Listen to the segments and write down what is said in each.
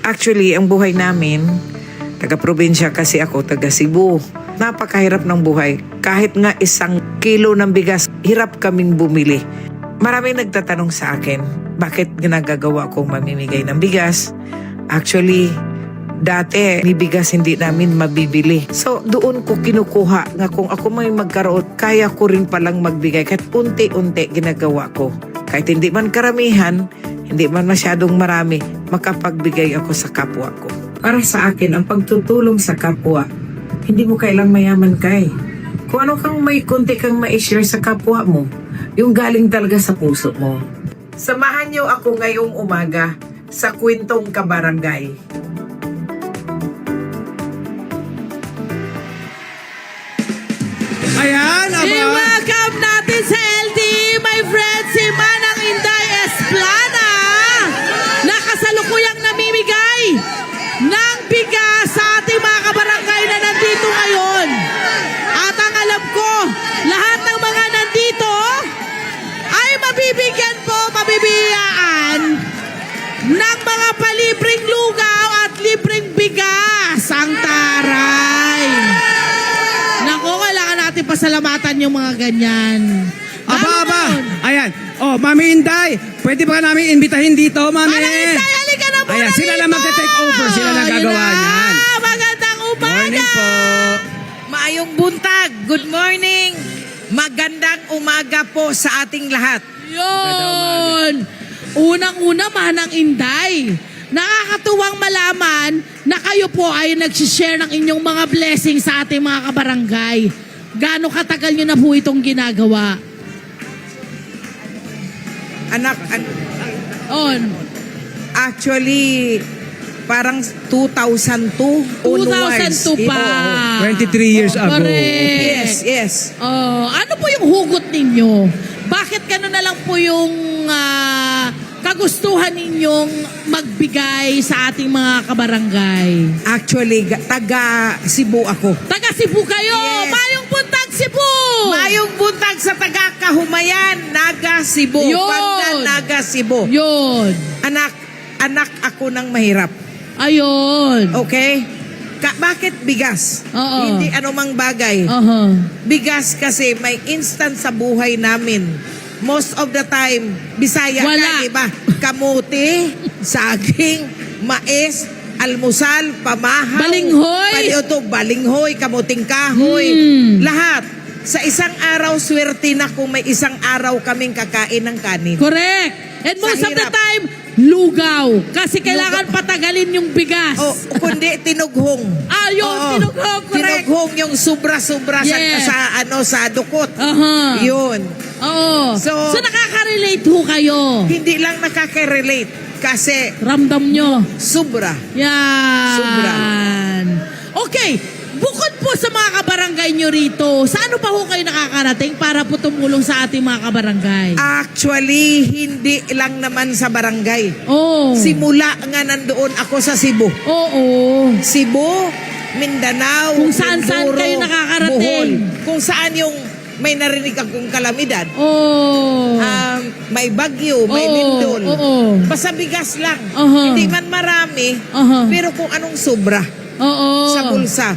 Actually, ang buhay namin, taga-probinsya kasi ako, taga Cebu. Napakahirap ng buhay. Kahit nga 1 kilo ng bigas, hirap kaming bumili. Maraming nagtatanong sa akin, bakit ginagagawa kong mamimigay ng bigas? Actually, dati, ni bigas hindi namin mabibili. So, doon ko kinukuha nga kung ako may magkaroon, kaya ko rin palang magbigay. Kahit unti-unti ginagawa ko. Kahit hindi man karamihan, hindi man masyadong marami, makapagbigay ako sa kapwa ko. Para sa akin, ang pagtutulong sa kapwa, hindi mo kailang mayaman kay. Kung ano kang may konti kang ma-share sa kapwa mo, yung galing talaga sa puso mo. Samahan niyo ako ngayong umaga sa Kwentong Kabarangay. Ayan, I-welcome natin sa LTE, my friend, si Manang Inday Esplana. Nakasalukuyang namimigay ng bigas sa ating mga kabarangay na nandito ngayon. At ang alam ko, lahat ng mga nandito ay mabibigyan po, mabibiyaan ng mga palibreng lugaw at libreng bigas ang taray. Nako, kailangan natin pasalamatan yung mga ganyan. Aba. Ayan. Oh, Mami Inday, pwede ba namin imbitahin dito, Mami? Manang Inday, halika na muna. Ayan, sila lang magta-take over. Sila lang gagawa niyan. Magandang umaga. Morning po. Maayong buntag. Good morning. Magandang umaga po sa ating lahat. Yun. Unang-una, Manang Inday. Nakakatuwang malaman na kayo po ay nagsishare ng inyong mga blessings sa ating mga kabarangay. Gaano katagal nyo na po itong ginagawa? Actually, parang 2002 onwards. 2002 pa. 23 years ago. Correct. Yes. Ano po yung hugot ninyo? Bakit gano'n na lang po yung kagustuhan ninyong magbigay sa ating mga kabarangay? Actually, taga Cebu ako. Taga Cebu kayo! Yes. Mayong buntag Cebu! Mayong buntag sa taga Kahumayan, Naga Cebu. Yun. Pandan, Naga Cebu. Yun. Anak ako ng mahirap. Ayun. Okay? Bakit bigas? Oo. Hindi anumang bagay. Bigas kasi may instant sa buhay namin. Most of the time, Bisaya Wala. ka, diba? Kamuti, saging, mais, almusal, pamahaw, Balinghoy. balinghoy, kamuting kahoy, lahat. Sa isang araw, swerte na kung may isang araw kaming kakain ng kanin. Correct. And most Sa of the hirap. time, lugaw. Kasi kailangan patagalin yung bigas. O kundi tinughong. Yun, Oo. tinughong, correct. Tinughong yung sobra-sobra Yes. sa dukot. Aha. Yun. Oo. So nakaka-relate ho kayo. Hindi lang nakaka-relate kasi Ramdam nyo. sobra. Yan. Sobra. Okay. Bukod po sa mga kabarangay nyo rito, saan pa ho kayo nakakarating para po tumulong sa ating mga kabarangay? Actually, hindi lang naman sa barangay. Oh. Simula nga nandoon ako sa Cebu. Oo. Cebu, Mindanao, Kung saan-saan Mindoro, kayo nakakarating. Bohol. Kung saan yung may narinig akong kalamidad. Oh. May bagyo, may Oo, lindol. oo. Basta bigas lang. Aha. Hindi man marami, Aha. pero kung anong sobra Oo. sa bulsa.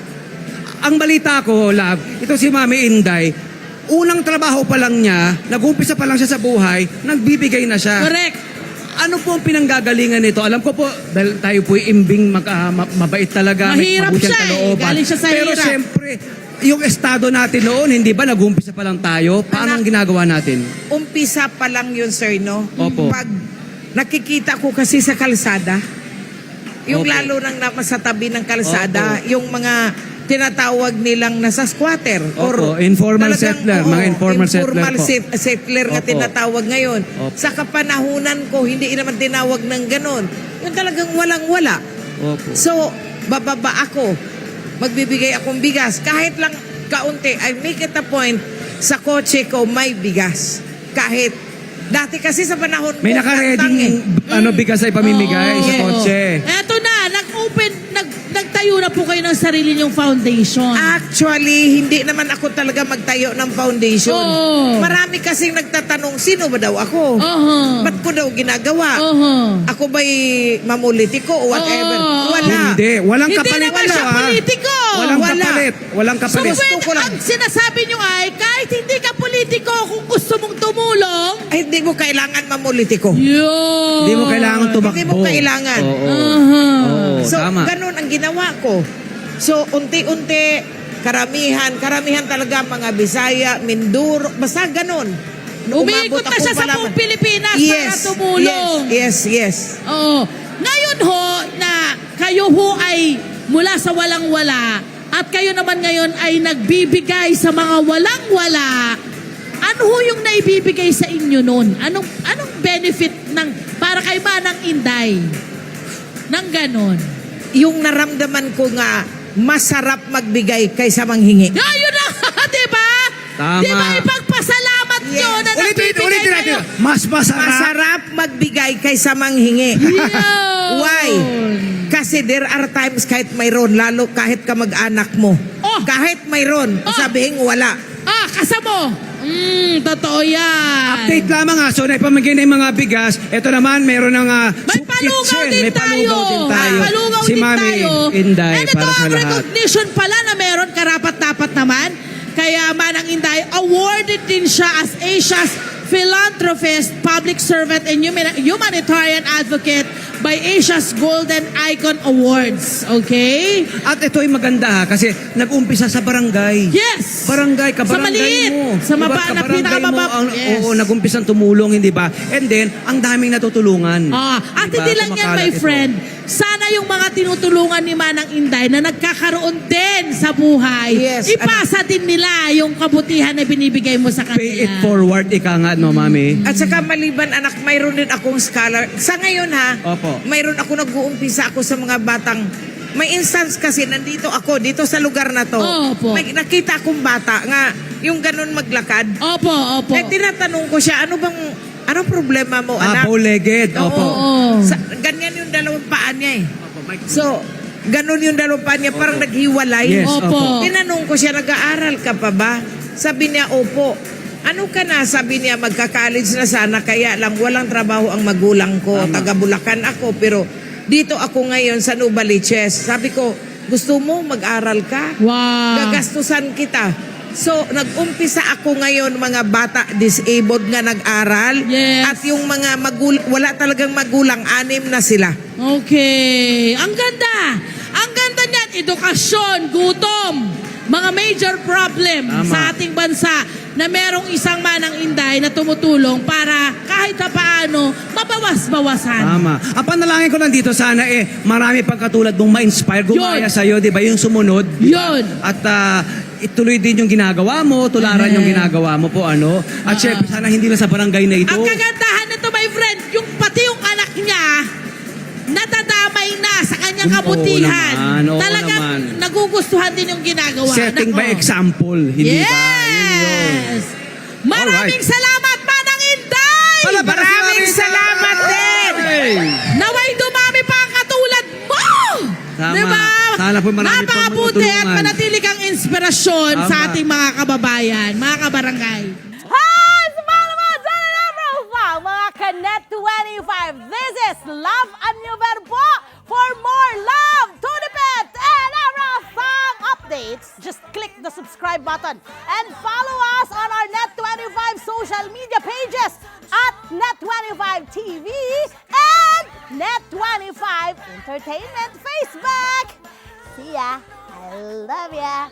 Ang balita ko, love, ito si Mami Inday, unang trabaho pa lang niya, nag-umpisa pa lang siya sa buhay, nagbibigay na siya. Correct. Ano po ang pinanggagalingan nito? Alam ko po, dahil tayo po imbing mabait talaga. may Mahirap mabuting siya eh. kalooban. Galing siya sa Pero hirap. siyempre, yung estado natin noon, hindi ba nag-umpisa pa lang tayo? Paano ang ginagawa natin? Umpisa pa lang yun, sir, no? Opo. Pag nakikita ko kasi sa kalsada, yung Opo. lalo nang nasa tabi ng kalsada, yung mga tinatawag nilang nasa squatter. Opo, informal settler, mga informal settler po. Settler nga Opo. tinatawag ngayon. Opo. Sa kapanahunan ko, hindi naman tinawag ng ganon. Yung talagang walang-wala. Opo. So, bababa ako. Magbibigay akong bigas. Kahit lang kaunti, I make it a point, sa kotse ko may bigas. Kahit, dati kasi sa panahon May ko, nakareding bigas ay pamimigay sa Oo. kotse. Eto na, nag-open, nagtayo na po kayo ng ng sarili niyong foundation. Actually, hindi naman ako talaga magtayo ng foundation. Oo. Marami kasing nagtatanong, sino ba daw ako? Oho. Ba't ko daw ginagawa? Oho. Ako ba'y mamulitiko o whatever? Oo. Wala. Hindi, walang Hindi kapalit. naman siya politiko. Walang Wala. kapalit. Walang So, kapalit. Gusto pwede, ko lang. ang sinasabi niyo ay, kahit hindi ka politiko, kung gusto mong tumulong, Ay, hindi mo kailangan mamulitiko. yun. Hindi mo kailangan tumakbo. Hindi mo kailangan. Oo. Aha. Oo, So, tama. ganun ang ginawa ko. So, unti-unti, karamihan talaga mga Bisaya, Mindoro, basta ganun. Umiikot na ako siya sa pala- buong Pilipinas para tumulong. Yes. Oo. Ngayon ho, na kayo ho ay mula sa walang-wala at kayo naman ngayon ay nagbibigay sa mga walang-wala, ano ho yung naibibigay sa inyo nun? Anong benefit ng para kay Manang Inday? Nang ganon. Yung naramdaman ko nga, masarap magbigay kaysa manghingi. Yun na, di ba? Tama. Di ba ipagpasalamat Yes. nyo na nagbibigay Ulitin natin. kayo? Mas masarap. Masarap magbigay kaysa manghingi. Yun. Why? Kasi there are times kahit mayroon, lalo kahit kamag-anak mo. Oh. Kahit mayroon, Oh. sabihin wala. Kasamo. Totoo yan. Update lamang ha. So, naipamigay na yung mga bigas. Ito naman, meron ng May soup palugaw kitchen. din May palugaw tayo. din tayo. Palugaw Si din Mami tayo. Inday And ito para sa ang lahat. recognition pala na meron karapat-dapat naman. Kaya Manang Inday, awarded din siya as Asia's Philanthropist, Public Servant, and Humanitarian Advocate by Asia's Golden Icon Awards. Okay? At ito ay maganda ha. Kasi nag-umpisa sa barangay. Yes! Barangay, Sa kabarangay maliit. mo. Sa Diba? maba, na Kabarangay pinakamababa. mo ang- Yes. Oo, nag-umpisang tumulong, hindi ba? And then, ang daming natutulungan. At Diba? hindi lang yan, Kumakalat my ito. friend. Sana yung mga tinutulungan ni Manang Inday na nagkakaroon din sa buhay, Yes, ipasa din nila yung kabutihan na binibigay mo sa kanila. Pay it forward, ika nga, no, Mami? At saka maliban anak, mayroon din akong scholar. Sa ngayon ha, Opo. mayroon ako nag-uumpisa ako sa mga batang. May instance kasi nandito ako, dito sa lugar na to. Opo. May nakita akong bata nga, yung ganun maglakad. Opo. Eh tinatanong ko siya, anong problema mo anak? Bow-legged. Opo. Oo. Ganyan yung dalawang paa niya eh. So, ganun yung dalawang paa niya, parang naghiwalay. Yes, Opo. Tinanong ko siya, nag-aaral ka pa ba? Sabi niya, opo. Ano ka na? Sabi niya, magka-college na sana, kaya lang walang trabaho ang magulang ko. Tama. Taga Bulacan ako, pero dito ako ngayon sa Nuvaliches. Sabi ko, gusto mo mag-aral ka? Wow. Gagastusan kita. So, nag-umpisa ako ngayon, mga bata disabled nga nag-aral. Yes. At yung mga wala talagang magulang, 6 na sila. Okay. Ang ganda. Ang ganda niyan. Edukasyon, gutom. Mga major problem Tama. sa ating bansa na merong isang Manang Inday na tumutulong para kahit pa paano mabawas-bawasan. Tama. Ang panalangin ko lang dito, sana marami pang katulad mong ma-inspire, gumaya Yun. sa'yo, di ba? Yung sumunod. di ba? Yun. At ituloy din yung ginagawa mo, tularan yung ginagawa mo po, ano? At syempre, sana hindi lang sa barangay na ito. Ang kagandahan nito, my friend, pati yung anak niya, nadadamay na sa kanyang Oo kabutihan. naman, oo Talagang naman. nagugustuhan din yung ginagawa. Setting by Nako. example, hindi ba? Yun yun. Yes! Maraming Alright. salamat, Manang Inday! Maraming salamat din! Hey! Naway dumami pa ang katulad mo! Tama. Diba? Sana po marami pang Napakabuti at matutulungan. manatili kang inspirasyon Tama. sa ating mga kababayan, mga kabarangay. Hi! Sa mga naman dyan na profile, mga Kanet 25. This is Love and New Verbo. For more love, Tunipet, and everything updates, just click the subscribe button and follow us on our Net25 social media pages at Net25 TV and Net25 Entertainment Facebook. See ya. I love ya.